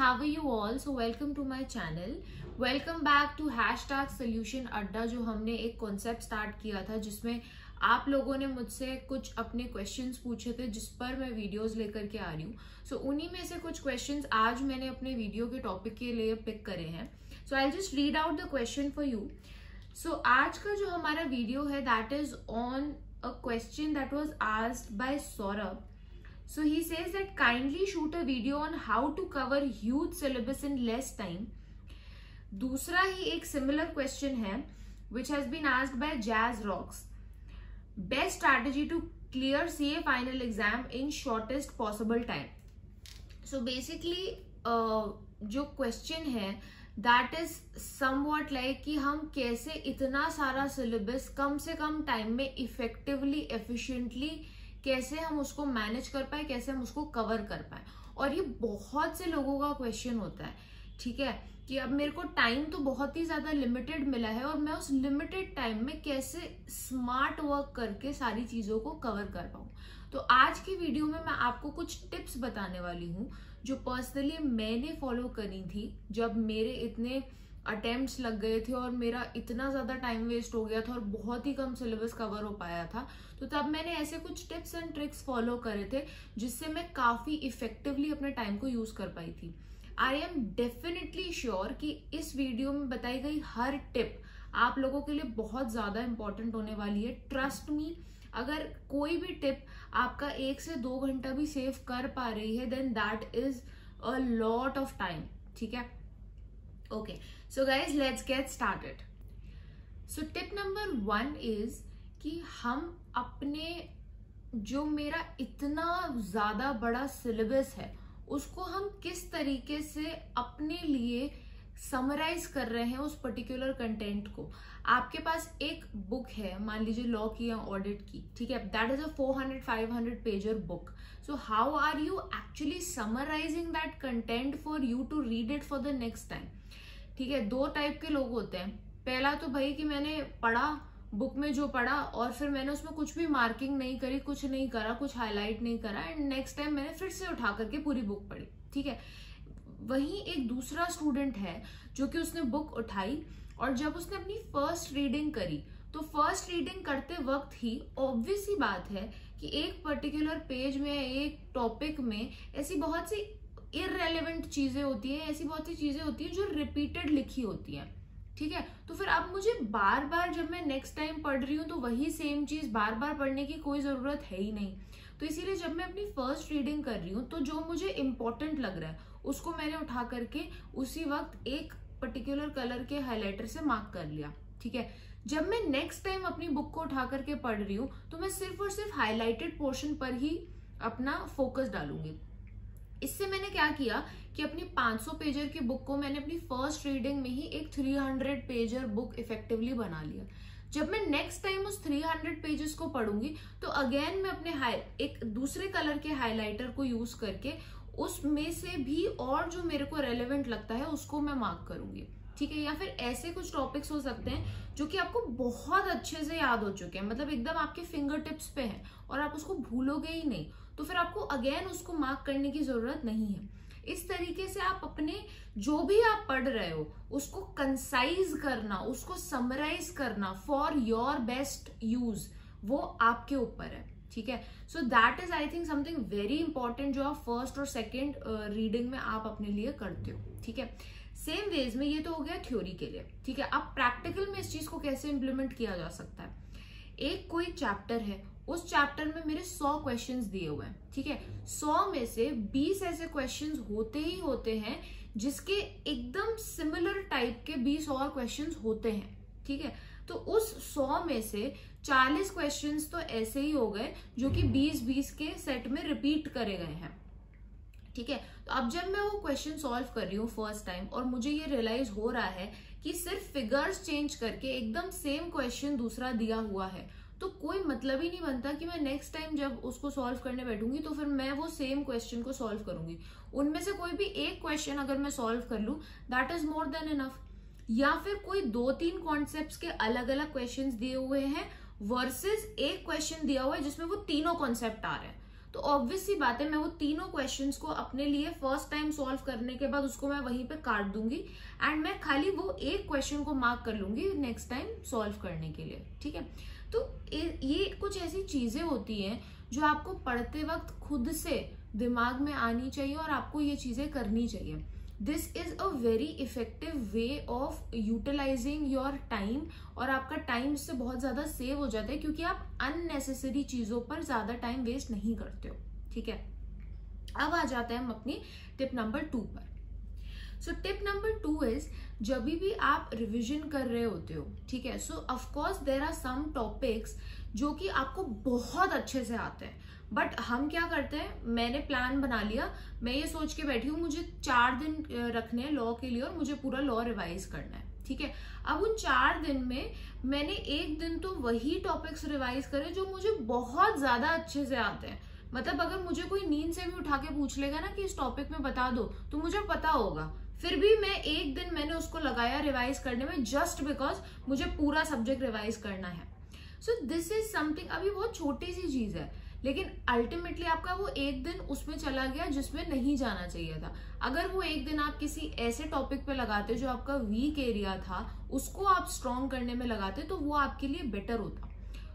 how are you all? So welcome to my channel. Welcome back to #solution अड्डा, जो हमने एक concept start किया था जिसमें आप लोगों ने मुझसे कुछ अपने क्वेश्चंस पूछे थे जिस पर मैं वीडियोस लेकर के आ रही हूँ. सो उन्हीं में से कुछ क्वेश्चंस आज मैंने अपने वीडियो के टॉपिक के लिए पिक करे हैं. So I just read out the question for you. So आज का जो हमारा वीडियो है that is on a question that was asked by Saurabh. So he says that kindly shoot a video on how to cover huge syllabus in less time. दूसरा ही एक similar question है which has been asked by Jazz Rocks. Best strategy to clear CA final exam in shortest possible time. So basically जो question है that is somewhat like कि हम कैसे इतना सारा syllabus कम से कम time में effectively, efficiently कैसे हम उसको मैनेज कर पाए, कैसे हम उसको कवर कर पाए. और ये बहुत से लोगों का क्वेश्चन होता है, ठीक है, कि अब मेरे को टाइम तो बहुत ही ज्यादा लिमिटेड मिला है और मैं उस लिमिटेड टाइम में कैसे स्मार्ट वर्क करके सारी चीजों को कवर कर पाऊं. तो आज की वीडियो में मैं आपको कुछ टिप्स बताने वाली हूँ जो पर्सनली मैंने फॉलो करी थी जब मेरे इतने अटेम्प्ट्स लग गए थे और मेरा इतना ज्यादा टाइम वेस्ट हो गया था और बहुत ही कम सिलेबस कवर हो पाया था. तो तब मैंने ऐसे कुछ टिप्स एंड ट्रिक्स फॉलो करे थे जिससे मैं काफी इफेक्टिवली अपने टाइम को यूज कर पाई थी. आई एम डेफिनेटली श्योर कि इस वीडियो में बताई गई हर टिप आप लोगों के लिए बहुत ज्यादा इंपॉर्टेंट होने वाली है. ट्रस्ट मी, अगर कोई भी टिप आपका 1 से 2 घंटा भी सेव कर पा रही है then that is a lot of time. ठीक है, okay. So guys let's get started. So tip number 1 is कि हम अपने जो मेरा इतना ज्यादा बड़ा सिलेबस है उसको हम किस तरीके से अपने लिए समराइज कर रहे हैं उस पर्टिकुलर कंटेंट को. आपके पास एक बुक है, मान लीजिए लॉ की या ऑडिट की, ठीक है, that is a 400-500 pager book. So how are you actually summarising that content for you to read it for the next time. ठीक है, 2 टाइप के लोग होते हैं. पहला तो भाई कि मैंने पढ़ा, बुक में जो पढ़ा और फिर मैंने उसमें कुछ भी मार्किंग नहीं करी, कुछ नहीं करा, कुछ हाईलाइट नहीं करा एंड नेक्स्ट टाइम मैंने फिर से उठा करके पूरी बुक पढ़ी. ठीक है, वहीं एक दूसरा स्टूडेंट है जो कि उसने बुक उठाई और जब उसने अपनी फर्स्ट रीडिंग करी तो फर्स्ट रीडिंग करते वक्त ही ऑब्वियस ही बात है कि एक पर्टिकुलर पेज में, एक टॉपिक में ऐसी बहुत सी इररेलेवेंट चीजें होती हैं, ऐसी बहुत सी चीजें होती हैं जो रिपीटेड लिखी होती हैं. ठीक है, तो फिर अब मुझे बार बार जब मैं नेक्स्ट टाइम पढ़ रही हूँ तो वही सेम चीज बार बार पढ़ने की कोई जरूरत है ही नहीं. तो इसीलिए जब मैं अपनी फर्स्ट रीडिंग कर रही हूँ तो जो मुझे इंपॉर्टेंट लग रहा है उसको मैंने उठा करके उसी वक्त एक पर्टिकुलर कलर के हाईलाइटर से मार्क कर लिया. ठीक है, जब मैं नेक्स्ट टाइम अपनी बुक को उठा करके पढ़ रही हूँ तो मैं सिर्फ और सिर्फ हाईलाइटेड पोर्शन पर ही अपना फोकस डालूंगी. इससे मैंने क्या किया कि अपनी 500 पेजर की बुक को मैंने अपनी फर्स्ट रीडिंग में ही एक 300 पेजर बुक इफेक्टिवली बना लिया. जब मैं नेक्स्ट टाइम उस 300 पेजेस को पढ़ूंगी तो अगेन मैं अपने एक दूसरे कलर के हाईलाइटर को यूज करके उसमें से भी और जो मेरे को रेलेवेंट लगता है उसको मैं मार्क करूंगी. ठीक है, या फिर ऐसे कुछ टॉपिक्स हो सकते हैं जो कि आपको बहुत अच्छे से याद हो चुके हैं, मतलब एकदम आपके फिंगर टिप्स पे हैं और आप उसको भूलोगे ही नहीं, तो फिर आपको अगेन उसको मार्क करने की जरूरत नहीं है. इस तरीके से आप अपने जो भी आप पढ़ रहे हो उसको कंसाइज करना, उसको समराइज करना फॉर योर बेस्ट यूज, वो आपके ऊपर है. ठीक है, सो that is I think something very important जो आप फर्स्ट और सेकेंड रीडिंग में आप अपने लिए करते हो. ठीक है, सेम वेज में ये तो हो गया थ्योरी के लिए. ठीक है, अब प्रैक्टिकल में इस चीज को कैसे इंप्लीमेंट किया जा सकता है. एक कोई चैप्टर है, उस चैप्टर में मेरे 100 क्वेश्चंस दिए हुए हैं. ठीक है, 100 में से 20 ऐसे क्वेश्चंस होते ही होते हैं जिसके एकदम सिमिलर टाइप के 20 और क्वेश्चंस होते हैं. ठीक है, तो उस 100 में से 40 क्वेश्चंस तो ऐसे ही हो गए जो कि 20-20 के सेट में रिपीट करे गए हैं. ठीक है, तो अब जब मैं वो क्वेश्चन सॉल्व कर रही हूँ फर्स्ट टाइम और मुझे ये रियलाइज हो रहा है कि सिर्फ फिगर्स चेंज करके एकदम सेम क्वेश्चन दूसरा दिया हुआ है, तो कोई मतलब ही नहीं बनता कि मैं नेक्स्ट टाइम जब उसको सॉल्व करने बैठूंगी तो फिर मैं वो सेम क्वेश्चन को सॉल्व करूंगी. उनमें से कोई भी एक क्वेश्चन अगर मैं सॉल्व कर लूं that is more than enough. या फिर कोई 2-3 कॉन्सेप्ट्स के अलग अलग क्वेश्चंस दिए हुए हैं वर्सेस एक क्वेश्चन दिया हुआ है जिसमें वो तीनों कॉन्सेप्ट आ रहे हैं, तो ऑब्वियस सी बात है मैं वो तीनों क्वेश्चंस को अपने लिए फर्स्ट टाइम सॉल्व करने के बाद उसको मैं वहीं पे काट दूंगी एंड मैं खाली वो एक क्वेश्चन को मार्क कर लूंगी नेक्स्ट टाइम सॉल्व करने के लिए, ठीक है। तो ये कुछ ऐसी चीजें होती हैं जो आपको पढ़ते वक्त खुद से दिमाग में आनी चाहिए और आपको ये चीजें करनी चाहिए। This is a very effective way of utilising your time, और आपका टाइम इससे बहुत ज्यादा सेव हो जाता है क्योंकि आप अननेसेसरी चीजों पर ज्यादा टाइम वेस्ट नहीं करते हो, ठीक है। अब आ जाते हैं हम अपनी टिप नंबर 2 पर। सो टिप नंबर 2 इज जब भी आप रिविजन कर रहे होते हो, ठीक है, so of course there are some topics जो कि आपको बहुत अच्छे से आते हैं, बट हम क्या करते हैं, मैंने प्लान बना लिया, मैं ये सोच के बैठी हूँ मुझे 4 दिन रखने हैं लॉ के लिए और मुझे पूरा लॉ रिवाइज करना है, ठीक है। अब उन 4 दिन में मैंने एक दिन तो वही टॉपिक्स रिवाइज करे जो मुझे बहुत ज्यादा अच्छे से आते हैं। मतलब अगर मुझे कोई नींद से भी उठा के पूछ लेगा ना कि इस टॉपिक में बता दो, तो मुझे पता होगा, फिर भी मैं एक दिन मैंने उसको लगाया रिवाइज करने में, जस्ट बिकॉज मुझे पूरा सब्जेक्ट रिवाइज करना है। सो दिस इज समथिंग, अभी बहुत छोटी सी चीज है, लेकिन अल्टीमेटली आपका वो एक दिन उसमें चला गया जिसमें नहीं जाना चाहिए था। अगर वो एक दिन आप किसी ऐसे टॉपिक पे लगाते जो आपका वीक एरिया था, उसको आप स्ट्रॉन्ग करने में लगाते, तो वो आपके लिए बेटर होता।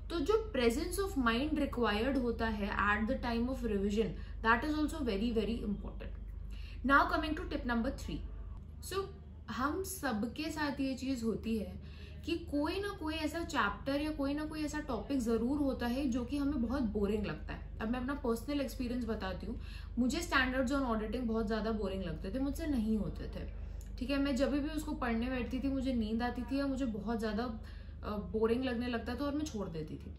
तो जो प्रेजेंस ऑफ माइंड रिक्वायर्ड होता है at the time of revision, that is also very very important. Now coming to tip number 3। सो हम सबके साथ ये चीज होती है कि कोई ना कोई ऐसा चैप्टर या कोई ना कोई ऐसा टॉपिक जरूर होता है जो कि हमें बहुत बोरिंग लगता है। अब मैं अपना पर्सनल एक्सपीरियंस बताती हूँ, मुझे स्टैंडर्ड्स ऑन ऑडिटिंग बहुत ज्यादा बोरिंग लगते थे, मुझसे नहीं होते थे, ठीक है। मैं जब भी उसको पढ़ने बैठती थी मुझे नींद आती थी या मुझे बहुत ज्यादा बोरिंग लगने लगता था और मैं छोड़ देती थी।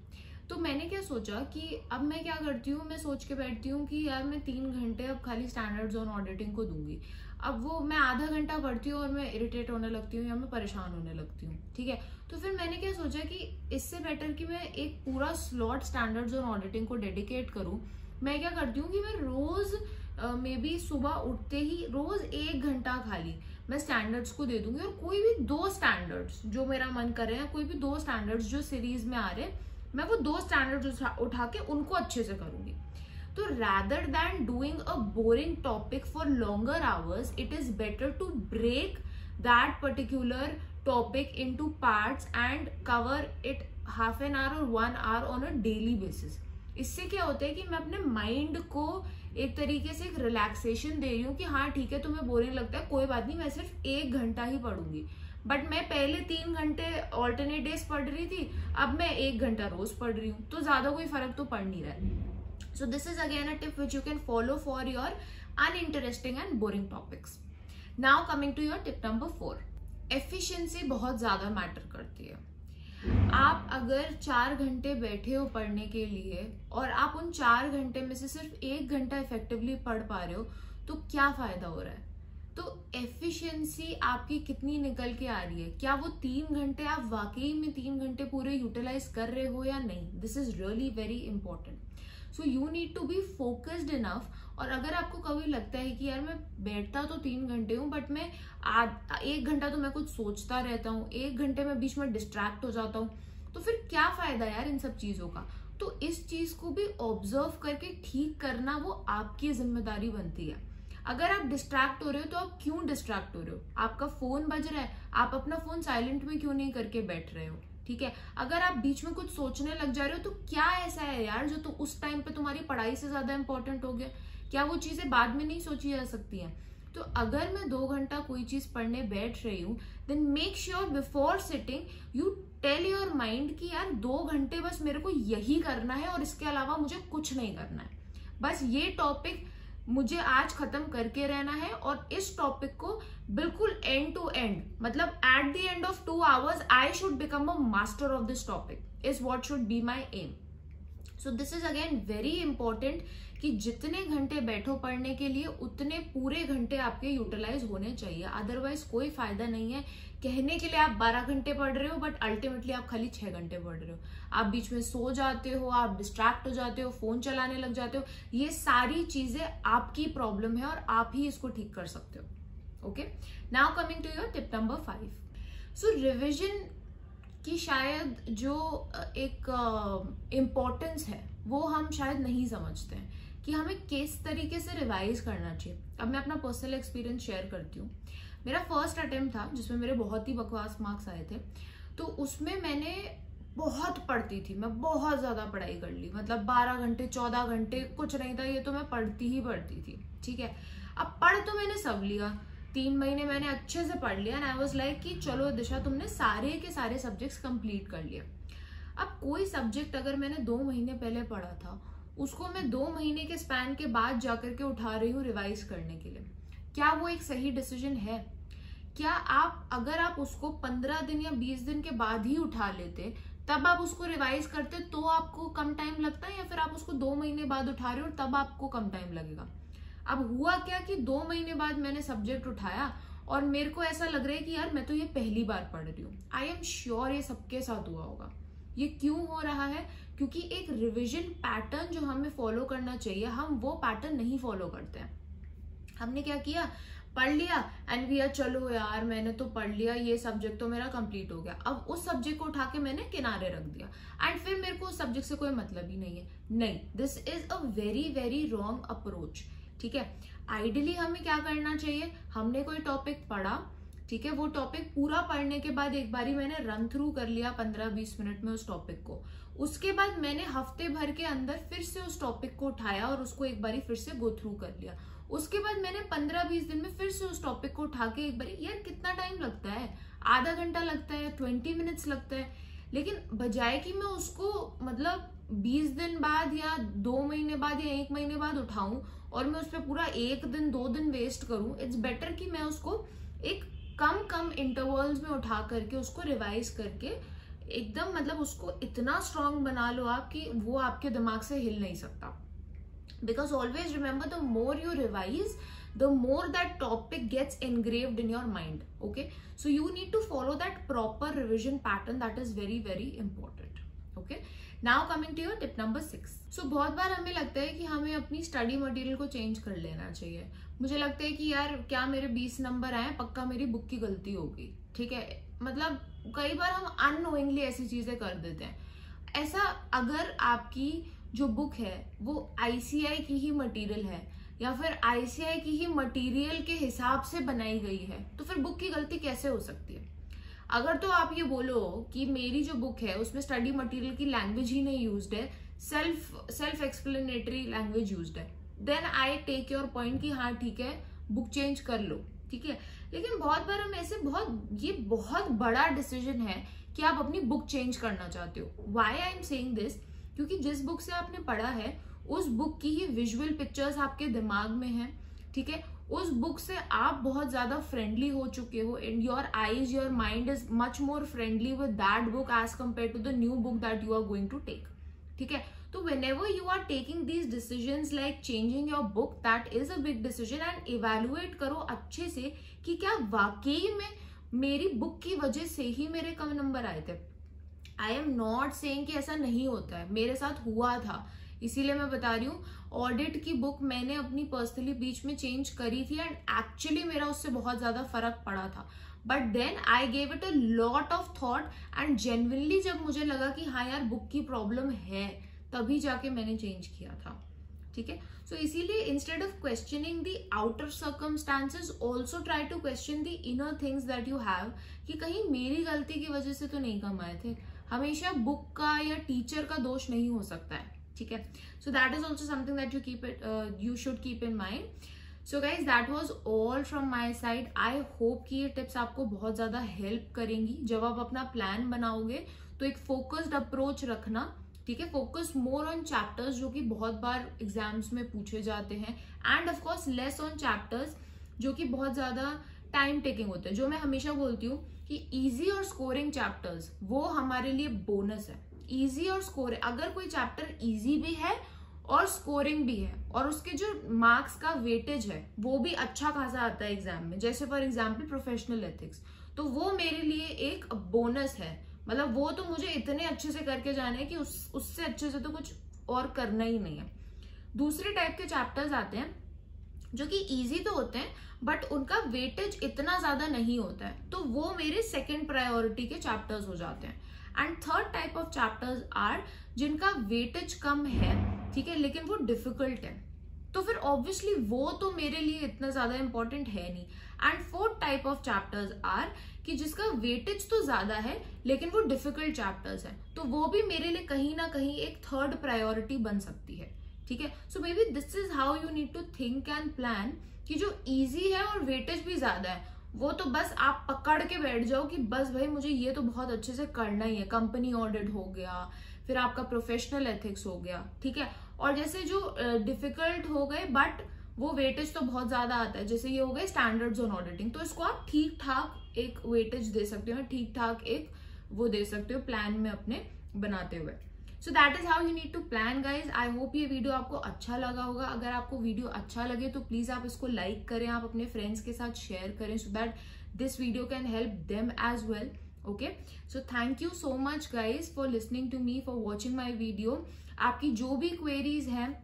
तो मैंने क्या सोचा कि अब मैं क्या करती हूँ, मैं सोच के बैठती हूँ कि यार मैं 3 घंटे अब खाली स्टैंडर्ड्स ऑन ऑडिटिंग को दूंगी। अब वो मैं आधा घंटा पढ़ती हूँ और मैं इरिटेट होने लगती हूँ या मैं परेशान होने लगती हूँ, ठीक है। तो फिर मैंने क्या सोचा कि इससे बेटर कि मैं एक पूरा स्लॉट स्टैंडर्ड्स ऑन ऑडिटिंग को डेडिकेट करूँ। मैं क्या करती हूँ कि मैं रोज मे बी सुबह उठते ही रोज 1 घंटा खाली मैं स्टैंडर्ड्स को दे दूंगी, और कोई भी 2 स्टैंडर्ड्स जो मेरा मन कर रहे हैं, कोई भी 2 स्टैंडर्ड्स जो सीरीज में आ रहे हैं, मैं वो 2 स्टैंडर्ड्स उठा के उनको अच्छे से करूंगी। तो rather than doing a boring topic for longer hours, it is better to break that particular topic into parts and cover it half an hour or 1 hour on a daily basis. इससे क्या होता है कि मैं अपने mind को एक तरीके से एक रिलैक्सेशन दे रही हूँ कि हाँ ठीक है तुम्हें बोरिंग लगता है, कोई बात नहीं, मैं सिर्फ 1 घंटा ही पढ़ूंगी। बट मैं पहले 3 घंटे ऑल्टरनेट डेज पढ़ रही थी, अब मैं 1 घंटा रोज पढ़ रही हूँ, तो ज्यादा कोई फर्क तो पड़ नहीं रहा है। So this is again a tip which you can follow for your uninteresting and boring topics. Now coming to your tip number 4. Efficiency बहुत ज्यादा मैटर करती है। आप अगर 4 घंटे बैठे हो पढ़ने के लिए और आप उन 4 घंटे में से सिर्फ 1 घंटा इफेक्टिवली पढ़ पा रहे हो, तो क्या फायदा हो रहा है? तो एफिशिएंसी आपकी कितनी निकल के आ रही है? क्या वो 3 घंटे आप वाकई में 3 घंटे पूरे यूटिलाइज कर रहे हो या नहीं? This is really very important. So you need to be focused enough. और अगर आपको कभी लगता है कि यार मैं बैठता तो 3 घंटे हूँ, बट मैं 1 घंटा तो मैं कुछ सोचता रहता हूँ, 1 घंटे में बीच में डिस्ट्रैक्ट हो जाता हूँ, तो फिर क्या फायदा यार इन सब चीजों का? तो इस चीज को भी ऑब्जर्व करके ठीक करना वो आपकी जिम्मेदारी बनती है। अगर आप डिस्ट्रैक्ट हो रहे हो तो आप क्यों डिस्ट्रैक्ट हो रहे हो? आपका फोन बज रहा है, आप अपना फोन साइलेंट में क्यों नहीं करके बैठ रहे हो? ठीक है, अगर आप बीच में कुछ सोचने लग जा रहे हो तो क्या ऐसा है यार जो तो उस टाइम पे तुम्हारी पढ़ाई से ज्यादा इंपॉर्टेंट हो गया? क्या वो चीजें बाद में नहीं सोची जा सकती हैं? तो अगर मैं 2 घंटा कोई चीज पढ़ने बैठ रही हूँ, then make sure before sitting you tell your mind कि यार 2 घंटे बस मेरे को यही करना है और इसके अलावा मुझे कुछ नहीं करना है। बस ये टॉपिक मुझे आज खत्म करके रहना है और इस टॉपिक को बिल्कुल एंड टू एंड, मतलब at the end of 2 hours I should become a master of this topic is what should be my aim. So this is again very important कि जितने घंटे बैठो पढ़ने के लिए उतने पूरे घंटे आपके यूटिलाइज होने चाहिए, अदरवाइज कोई फायदा नहीं है। कहने के लिए आप 12 घंटे पढ़ रहे हो बट अल्टीमेटली आप खाली 6 घंटे पढ़ रहे हो। आप बीच में सो जाते हो, आप डिस्ट्रैक्ट हो जाते हो, फोन चलाने लग जाते हो। ये सारी चीजें आपकी प्रॉब्लम है और आप ही इसको ठीक कर सकते हो। Okay, now coming to your tip number 5। सो रिविजन की शायद जो एक इम्पोर्टेंस है वो हम शायद नहीं समझते हैं। कि हमें किस तरीके से रिवाइज करना चाहिए। अब मैं अपना पर्सनल एक्सपीरियंस शेयर करती हूँ। मेरा फर्स्ट अटेम्प्ट था जिसमें मेरे बहुत ही बकवास मार्क्स आए थे, तो उसमें मैंने बहुत पढ़ती थी, मैं बहुत ज्यादा पढ़ाई कर ली, मतलब 12 घंटे 14 घंटे कुछ नहीं था, ये तो मैं पढ़ती ही पढ़ती थी। ठीक है, अब पढ़ तो मैंने सब लिया, 3 महीने मैंने अच्छे से पढ़ लिया एंड आई वाज लाइक कि चलो दिशा तुमने सारे के सारे सब्जेक्ट्स कंप्लीट कर लिए। अब कोई सब्जेक्ट अगर मैंने 2 महीने पहले पढ़ा था, उसको मैं 2 महीने के स्पैन के बाद जाकर के उठा रही हूँ रिवाइज करने के लिए, क्या वो एक सही डिसीजन है? क्या आप अगर आप उसको 15 दिन या 20 दिन के बाद ही उठा लेते, तब आप उसको रिवाइज करते, तो आपको कम टाइम लगता है, या फिर आप उसको 2 महीने बाद उठा रहे हो और तब आपको कम टाइम लगेगा? अब हुआ क्या कि 2 महीने बाद मैंने सब्जेक्ट उठाया और मेरे को ऐसा लग रहा है कि यार मैं तो ये पहली बार पढ़ रही हूँ। आई एम श्योर ये सबके साथ हुआ होगा। ये क्यों हो रहा है? क्योंकि एक रिविजन पैटर्न जो हमें फॉलो करना चाहिए, हम वो पैटर्न नहीं फॉलो करते हैं। हमने क्या किया, पढ़ लिया एंड वी आर चलो यार मैंने तो पढ़ लिया, ये सब्जेक्ट तो मेरा कंप्लीट हो गया। अब उस सब्जेक्ट को उठा के मैंने किनारे रख दिया एंड फिर मेरे को उस सब्जेक्ट से कोई मतलब ही नहीं है। नहीं, this is a very very wrong approach. ठीक है, आइडियली हमें क्या करना चाहिए, हमने कोई टॉपिक पढ़ा, ठीक है, वो टॉपिक पूरा पढ़ने के बाद एक बारी मैंने रन थ्रू कर लिया 15-20 मिनट में उस टॉपिक को, उसके बाद मैंने हफ्ते भर के अंदर फिर से उस टॉपिक को उठाया और उसको एक बारी फिर से गो थ्रू कर लिया। उसके बाद मैंने 15-20 दिन में फिर से उस टॉपिक को उठा के एक बारी, यार कितना टाइम लगता है, आधा घंटा लगता है, 20 मिनट्स लगता है, लेकिन बजाय कि मैं उसको मतलब 20 दिन बाद या 2 महीने बाद या 1 महीने बाद उठाऊं और मैं उस पर पूरा 1 दिन 2 दिन वेस्ट करूं, इट्स बेटर कि मैं उसको एक कम इंटरवल्स में उठा करके उसको रिवाइज करके एकदम मतलब उसको इतना स्ट्रांग बना लो आप कि वो आपके दिमाग से हिल नहीं सकता। Because always remember, the more you revise, the more that topic gets engraved in your mind. Okay, so you need to follow that proper revision pattern. That is very very important. Okay, now coming to your tip number 6. So बहुत बार हमें लगता है कि हमें अपनी study material को change कर लेना चाहिए। मुझे लगता है कि यार क्या मेरे 20 नंबर आए, पक्का मेरी बुक की गलती होगी। ठीक है, मतलब कई बार हम अननोइंगली ऐसी चीजें कर देते हैं। ऐसा अगर आपकी जो बुक है वो आईसीआई की ही मटेरियल है या फिर आईसीआई की ही मटेरियल के हिसाब से बनाई गई है, तो फिर बुक की गलती कैसे हो सकती है? अगर तो आप ये बोलो कि मेरी जो बुक है उसमें स्टडी मटेरियल की लैंग्वेज ही नहीं यूज्ड है, सेल्फ एक्सप्लेनेटरी लैंग्वेज यूज्ड है, then I take your point कि हाँ ठीक है बुक चेंज कर लो। ठीक है, लेकिन बहुत बार हम ऐसे ये बहुत बड़ा डिसीजन है कि आप अपनी बुक चेंज करना चाहते हो। Why I am saying this, क्योंकि जिस बुक से आपने पढ़ा है उस बुक की ही विजुअल पिक्चर्स आपके दिमाग में है। ठीक है, उस बुक से आप बहुत ज्यादा फ्रेंडली हो चुके हो, in your eyes your mind is much more friendly with that book as compare to the new book that you are going to take. ठीक है, तो whenever you are taking these decisions like changing your book, that is a big decision, and evaluate करो अच्छे से कि क्या वाकई में मेरी बुक की वजह से ही मेरे कम नंबर आए थे। आई एम नॉट सेइंग कि ऐसा नहीं होता है, मेरे साथ हुआ था, इसीलिए मैं बता रही हूँ। ऑडिट की बुक मैंने अपनी पर्सनली बीच में चेंज करी थी एंड एक्चुअली मेरा उससे बहुत ज्यादा फर्क पड़ा था, but then I gave it a lot of thought and genuinely जब मुझे लगा कि हाँ यार बुक की प्रॉब्लम है, तभी जाके मैंने चेंज किया था। ठीक है, सो इसीलिए instead of questioning the outer circumstances also try to question the inner things that you have, कि कहीं मेरी गलती की वजह से तो नहीं कम आए थे। हमेशा बुक का या टीचर का दोष नहीं हो सकता है। ठीक है, सो that is also something that you should keep in mind. So guys that was all from my side. I hope कि ये टिप्स आपको बहुत ज्यादा हेल्प करेंगी जब आप अपना प्लान बनाओगे, तो एक फोकस्ड अप्रोच रखना। ठीक है, फोकस मोर ऑन चैप्टर्स जो कि बहुत बार एग्जाम्स में पूछे जाते हैं, end of course less on chapters जो कि बहुत ज्यादा टाइम टेकिंग होते हैं। जो मैं हमेशा बोलती हूँ कि इजी और स्कोरिंग चैप्टर्स वो हमारे लिए बोनस है। इजी और स्कोरिंग, अगर कोई चैप्टर इजी भी है और स्कोरिंग भी है और उसके जो मार्क्स का वेटेज है वो भी अच्छा खासा आता है एग्जाम में, जैसे फॉर एग्जाम्पल प्रोफेशनल एथिक्स, तो वो मेरे लिए एक बोनस है। मतलब वो तो मुझे इतने अच्छे से करके जाना है कि उससे अच्छे से तो कुछ और करना ही नहीं है। दूसरे टाइप के चैप्टर्स आते हैं जो कि इजी तो होते हैं बट उनका वेटेज इतना ज्यादा नहीं होता है, तो वो मेरे सेकंड प्रायोरिटी के चैप्टर्स हो जाते हैं। And third type of chapters are जिनका वेटेज कम है, ठीक है, लेकिन वो डिफिकल्ट है। तो फिर ऑब्वियसली वो तो मेरे लिए इतना ज्यादा इंपॉर्टेंट है नहीं। And fourth type of chapters are कि जिसका वेटेज तो ज्यादा है लेकिन वो डिफिकल्ट चैप्टर्स हैं, तो वो भी मेरे लिए कहीं ना कहीं एक थर्ड प्रायोरिटी बन सकती है। ठीक है, so may be this is how you need to think and plan कि जो इजी है और वेटेज भी ज्यादा है वो तो बस आप पकड़ के बैठ जाओ कि बस भाई मुझे ये तो बहुत अच्छे से करना ही है। कंपनी ऑडिट हो गया, फिर आपका प्रोफेशनल एथिक्स हो गया, ठीक है। और जैसे जो डिफिकल्ट हो गए बट वो वेटेज तो बहुत ज्यादा आता है, जैसे ये हो गए स्टैंडर्ड्स ऑन ऑडिटिंग, तो इसको आप ठीक ठाक एक वेटेज दे सकते हो, ठीक ठाक एक वो दे सकते हो प्लान में अपने बनाते हुए। So that is how you need to plan guys. I hope ये वीडियो आपको अच्छा लगा होगा। अगर आपको वीडियो अच्छा लगे तो प्लीज आप इसको लाइक करें, आप अपने फ्रेंड्स के साथ शेयर करें so that this video can help them as well. Okay, so thank you so much guys for listening to me, for watching my video. आपकी जो भी क्वेरीज हैं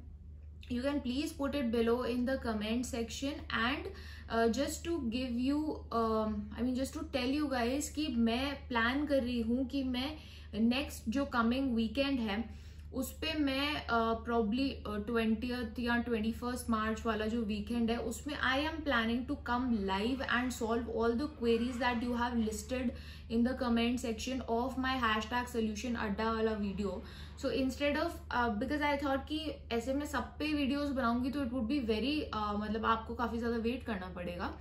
you can please put it below in the comment section and just to give you just to tell you guys कि मैं plan कर रही हूँ कि मैं नेक्स्ट जो कमिंग वीकेंड है उस पे मैं प्रॉब्ली 20th या 21st मार्च वाला जो वीकेंड है उसमें I am planning to come live and solve all the queries that you have listed in the comment section of my #solution Adda वाला video. So instead of because I thought कि ऐसे में सब पे वीडियोज बनाऊंगी तो इट वुड बी वेरी मतलब आपको काफी ज्यादा वेट करना पड़ेगा,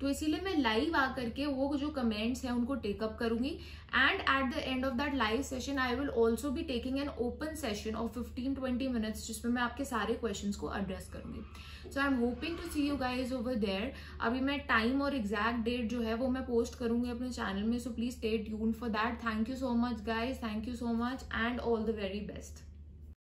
तो इसीलिए मैं लाइव आकर के वो जो कमेंट्स हैं उनको टेकअप करूंगी। And at the end of that live session I will also be taking an open session of 15-20 minutes जिसमें मैं आपके सारे क्वेश्चंस को एड्रेस करूंगी। So I am hoping to see you guys over there. अभी मैं time और exact date जो है वो मैं पोस्ट करूंगी अपने चैनल में, so please stay tuned for that. Thank you so much guys, thank you so much and all the very best.